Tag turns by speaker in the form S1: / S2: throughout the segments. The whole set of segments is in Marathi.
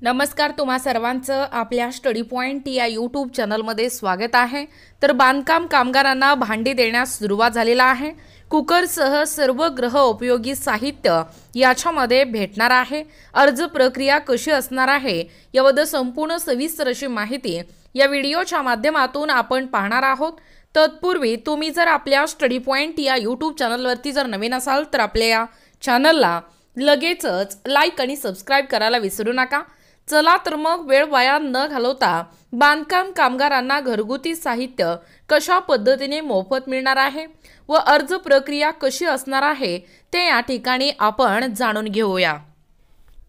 S1: नमस्कार, तुम्हा सर्वांचं आपल्या स्टडी पॉइंट या यूट्यूब चॅनलमध्ये स्वागत आहे। तर बांधकाम कामगारांना भांडी देण्यास सुरुवात झालेला आहे। कुकरसह सर्व गृह उपयोगी साहित्य याच्यामध्ये भेटणार आहे। अर्ज प्रक्रिया कशी असणार आहे याबद्दल संपूर्ण सविस्तर अशी माहिती या व्हिडिओच्या माध्यमातून आपण पाहणार आहोत। तत्पूर्वी तुम्ही जर आपल्या स्टडी पॉइंट या यूट्यूब चॅनलवरती जर नवीन असाल तर आपल्या या चॅनलला लगेचच लाईक आणि सबस्क्राइब करायला विसरू नका। चला तर मग वेळ वाया न घालवता बांधकाम कामगारांना घरगुती साहित्य कशा पद्धतीने मोफत मिळणार आहे व अर्ज प्रक्रिया कशी असणार आहे ते या ठिकाणी आपण जाणून घेऊया।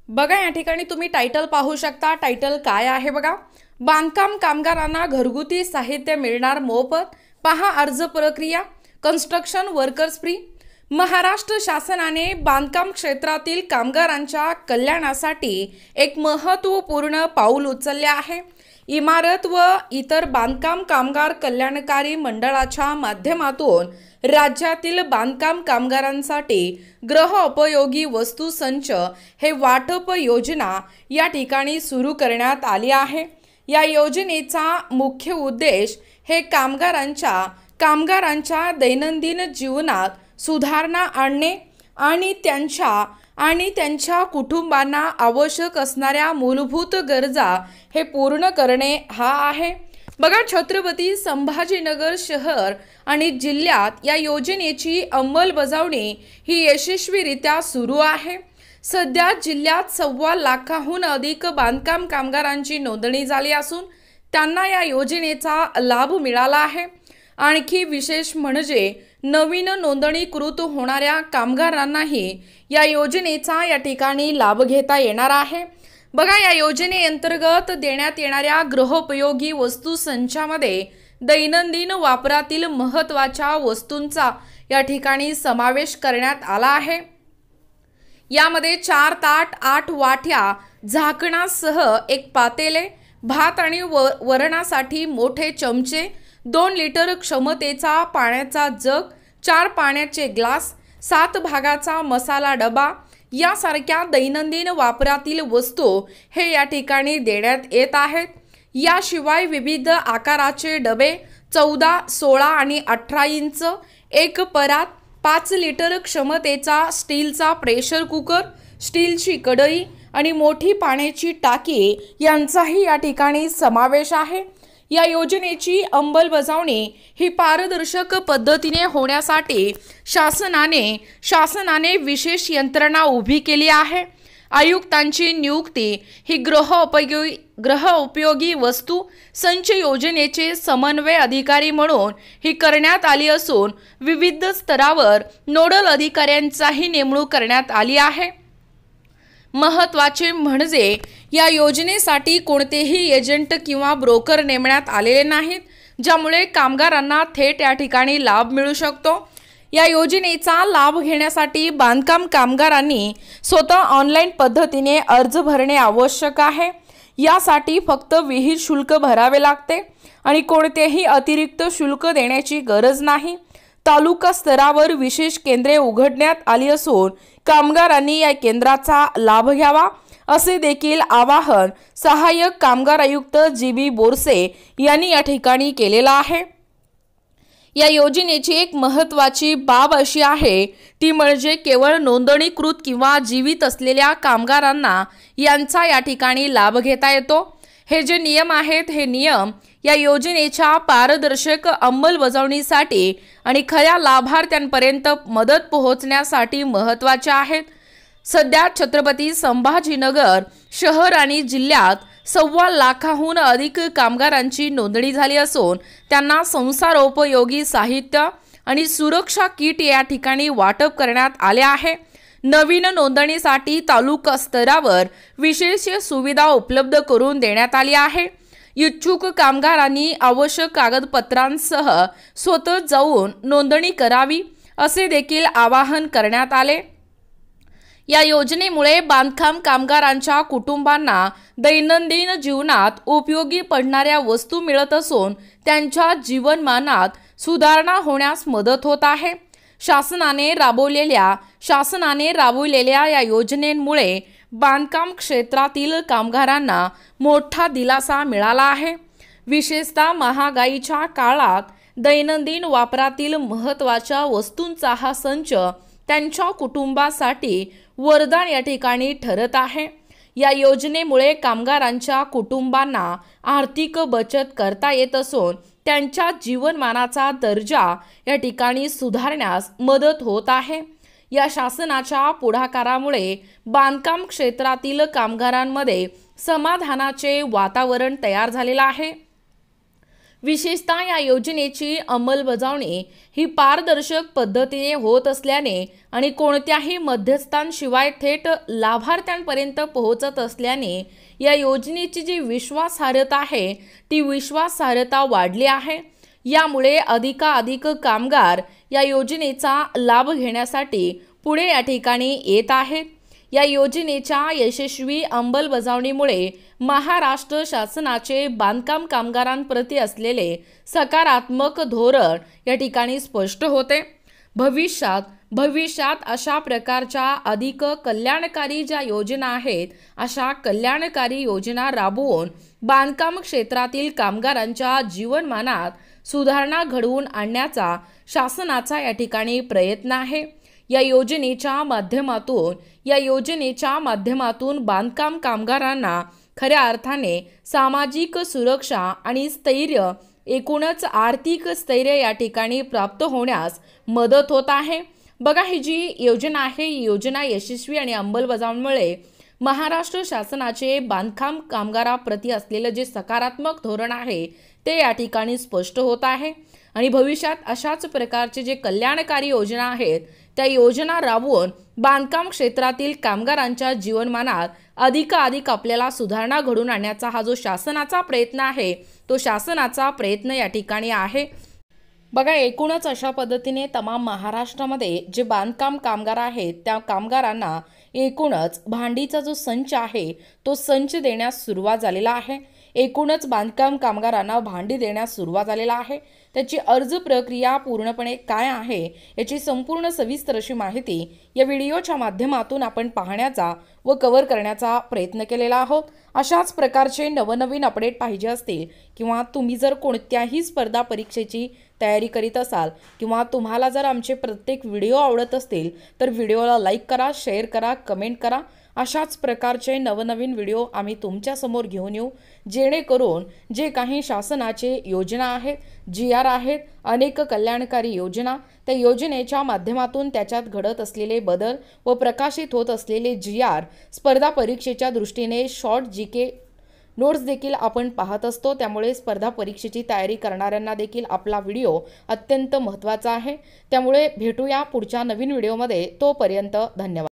S1: बघा, या ठिकाणी तुम्ही टायटल पाहू शकता। टायटल काय आहे बघा, बांधकाम कामगारांना घरगुती साहित्य मिळणार मोफत, पहा अर्ज प्रक्रिया। Construction workers free. महाराष्ट्र शासनाने बांधकाम क्षेत्रातील कामगारांच्या कल्याणासाठी एक महत्त्वपूर्ण पाऊल उचलले आहे। इमारत व इतर बांधकाम कामगार कल्याणकारी मंडळाच्या माध्यमातून राज्यातील बांधकाम कामगारांसाठी गृह उपयोगी वस्तू संच हे वाटप योजना या ठिकाणी सुरू करण्यात आली आहे। या योजनेचा मुख्य उद्देश हे कामगारांच्या दैनंदिन जीवनात सुधारणा आणणे आणि त्यांच्या कुटुंबांना आवश्यक असणाऱ्या मूलभूत गरजा हे पूर्ण करणे हा आहे। बघा, छत्रपती संभाजीनगर शहर आणि जिल्ह्यात या योजनेची अंमलबजावणी ही यशस्वीरित्या सुरू आहे। सध्या जिल्ह्यात 1.25 लाखाहून अधिक बांधकाम कामगारांची नोंदणी झाली असून त्यांना या योजनेचा लाभ मिळाला आहे। आणखी विशेष म्हणजे नवीन नोंदणीकृत होणाऱ्या कामगारांनाही या योजनेचा या ठिकाणी लाभ घेता येणार आहे। बघा, या योजनेअंतर्गत देण्यात येणाऱ्या गृहोपयोगी वस्तू संचामध्ये दैनंदिन वापरातील महत्त्वाच्या वस्तूंचा या ठिकाणी समावेश करण्यात आला आहे। यामध्ये 4 ताट, 8 वाट्या, झाकणासह एक पातेले, भात आणि वरणासाठी मोठे चमचे, 2 लिटर क्षमतेचा पाण्याचा जग, 4 पाण्याचे ग्लास, 7 भागाचा मसाला डबा यासारख्या दैनंदिन वापरातील वस्तू हे या ठिकाणी देण्यात येत आहेत। याशिवाय विविध आकाराचे डबे 14, 16 आणि 18 इंच, एक परात, 5 लिटर क्षमतेचा स्टीलचा प्रेशर कुकर, स्टीलची कढई आणि मोठी पाण्याची टाकी यांचाही या ठिकाणी समावेश आहे। या योजनेची अंमलबजावणी ही पारदर्शक पद्धतीने होण्यासाठी शासनाने विशेष यंत्रणा उभी केली आहे। आयुक्तांची नियुक्ती ही गृह उपयोगी वस्तू संच योजनेचे समन्वय अधिकारी म्हणून ही करण्यात आली असून विविध स्तरावर नोडल अधिकाऱ्यांचाही नेमणूक करण्यात आली आहे। महत्त्वाचे म्हणजे या योजनेसाठी कोणतेही एजंट किंवा ब्रोकर नेमण्यात आलेले नाहीत, ज्यामुळे कामगारांना थेट या ठिकाणी लाभ मिळू शकतो। या योजनेचा लाभ घेण्यासाठी बांधकाम कामगारांनी स्वतः ऑनलाईन पद्धतीने अर्ज भरणे आवश्यक आहे। यासाठी फक्त विहित शुल्क भरावे लागते आणि कोणतेही अतिरिक्त शुल्क देण्याची गरज नाही। तालुका स्तरावर विशेष केंद्रे उघडण्यात आली असून कामगारांनी या केंद्राचा लाभ घ्यावा असे देखील आवाहन सहाय्यक कामगार आयुक्त जी.बी. बोरसे यांनी या ठिकाणी केलेला आहे। या योजनेची एक महत्त्वाची बाब अशी आहे ती म्हणजे केवळ नोंदणीकृत किंवा जीवित असलेल्या कामगारांना यांचा या ठिकाणी लाभ घेता येतो। हे जे नियम आहेत हे नियम या योजनेच्या पारदर्शक अंमलबजावणीसाठी आणि खऱ्या लाभार्थ्यांपर्यंत मदत पोहोचण्यासाठी महत्त्वाचे आहेत। सध्या छत्रपती संभाजीनगर शहर आणि जिल्ह्यात 1.25 लाखाहून अधिक कामगारांची नोंदणी झाली असून त्यांना संसारोपयोगी साहित्य आणि सुरक्षा किट या ठिकाणी वाटप करण्यात आले आहे। नवीन नोंदणीसाठी तालुका स्तरावर विशेष सुविधा उपलब्ध करून देण्यात आली आहे। इच्छुक कामगारांनी आवश्यक कागदपत्रांसह स्वतः जाऊन नोंदणी करावी असे देखील आवाहन करण्यात आले। या योजनेमुळे बांधकाम कामगारांच्या कुटुंबांना दैनंदिन जीवनात उपयोगी पडणाऱ्या वस्तू मिळत असून त्यांच्या जीवनमानात सुधारणा होण्यास मदत होत आहे। शासनाने राबवलेल्या या योजनेमुळे बांधकाम क्षेत्रातील कामगारांना मोठा दिलासा मिळाला आहे। विशेषतः महागाईच्या काळात दैनंदिन वापरातील महत्त्वाच्या वस्तूंचा हा संच त्यांच्या कुटुंबासाठी वरदान या ठिकाणी ठरत आहे। या योजनेमुळे कामगारांच्या कुटुंबांना आर्थिक बचत करता येत असून त्यांच्या जीवनमानाचा दर्जा या ठिकाणी सुधारण्यास मदत होत आहे। या शासनाच्या पुढाकारामुळे बांधकाम क्षेत्रातील कामगारांमध्ये समाधानाचे वातावरण तयार झालेले आहे। विशेषतः या योजनेची अंमलबजावणी ही पारदर्शक पद्धतीने होत असल्याने आणि कोणत्याही मध्यस्थांशिवाय थेट लाभार्थ्यांपर्यंत पोहोचत असल्याने या योजनेची जी विश्वासार्हता आहे ती विश्वासार्हता वाढली आहे। यामुळे अधिकाधिक कामगार या योजनेचा लाभ घेण्यासाठी पुढे या ठिकाणी येत आहेत। या योजनेच्या यशस्वी अंमलबजावणीमुळे महाराष्ट्र शासनाचे बांधकाम कामगारांप्रती असलेले सकारात्मक धोरण या ठिकाणी स्पष्ट होते। भविष्यात अशा प्रकारच्या अधिक कल्याणकारी ज्या योजना आहेत अशा कल्याणकारी योजना राबवून बांधकाम क्षेत्रातील कामगारांच्या जीवनमानात सुधारणा घडवून आणण्याचा शासनाचा या ठिकाणी प्रयत्न आहे। या योजनेच्या माध्यमातून बांधकाम कामगारांना खऱ्या अर्थाने सामाजिक सुरक्षा आणि स्थैर्य, एकूणच आर्थिक स्थैर्य या ठिकाणी प्राप्त होण्यास मदत होत आहे। बघा, ही जी योजना आहे ही योजना यशस्वी आणि अंमलबजावणीमुळे महाराष्ट्र शासनाचे बांधकाम कामगाराप्रती असलेले जे सकारात्मक धोरण आहे ते या ठिकाणी स्पष्ट होत आहे आणि भविष्यात अशाच प्रकारचे जे कल्याणकारी योजना आहेत त्या योजना राबवून बांधकाम क्षेत्रातील कामगारांच्या जीवनमानात अधिकाधिक आपल्याला सुधारणा घडवून आणण्याचा हा जो शासनाचा प्रयत्न आहे तो शासनाचा प्रयत्न या ठिकाणी आहे। बघा, एकूणच अशा पद्धतीने तमाम महाराष्ट्रामध्ये जे बांधकाम कामगार आहेत त्या कामगारांना एकूणच भांडीचा जो संच आहे तो संच देण्यास सुरुवात झालेला आहे। एकूणच बांधकाम कामगारांना भांडी देण्यास सुरुवात झालेला आहे। त्याची अर्ज प्रक्रिया पूर्णपणे काय आहे याची संपूर्ण सविस्तर अशी माहिती या व्हिडिओच्या माध्यमातून आपण पाहण्याचा व कव्हर करण्याचा प्रयत्न केलेला आहोत। अशाच प्रकारचे नवनवीन अपडेट पाहिजे असतील किंवा तुम्ही जर कोणत्याही स्पर्धा परीक्षेची तयारी करीत असाल किंवा तुम्हाला जर आमचे प्रत्येक व्हिडिओ आवडत असतील तर व्हिडिओला लाईक करा, शेअर करा, कमेंट करा। अशाच प्रकारचे नवनवीन व्हिडिओ आम्ही तुमच्या समोर घेऊन येऊ, जेणेकरून जे काही शासनाचे योजना आहेत, GR आहेत, अनेक कल्याणकारी योजना, त्या योजनेच्या माध्यमातून त्याच्यात घडत असलेले बदल व प्रकाशित होत असलेले GR, स्पर्धा परीक्षेच्या दृष्टीने शॉर्ट GK नोट्स देखील आपण पाहत असतो। त्यामुळे स्पर्धा परीक्षेची तयारी करणाऱ्यांना देखील आपला व्हिडिओ अत्यंत महत्त्वाचा आहे। त्यामुळे भेटूया पुढच्या नवीन व्हिडिओमध्ये। तोपर्यंत धन्यवाद।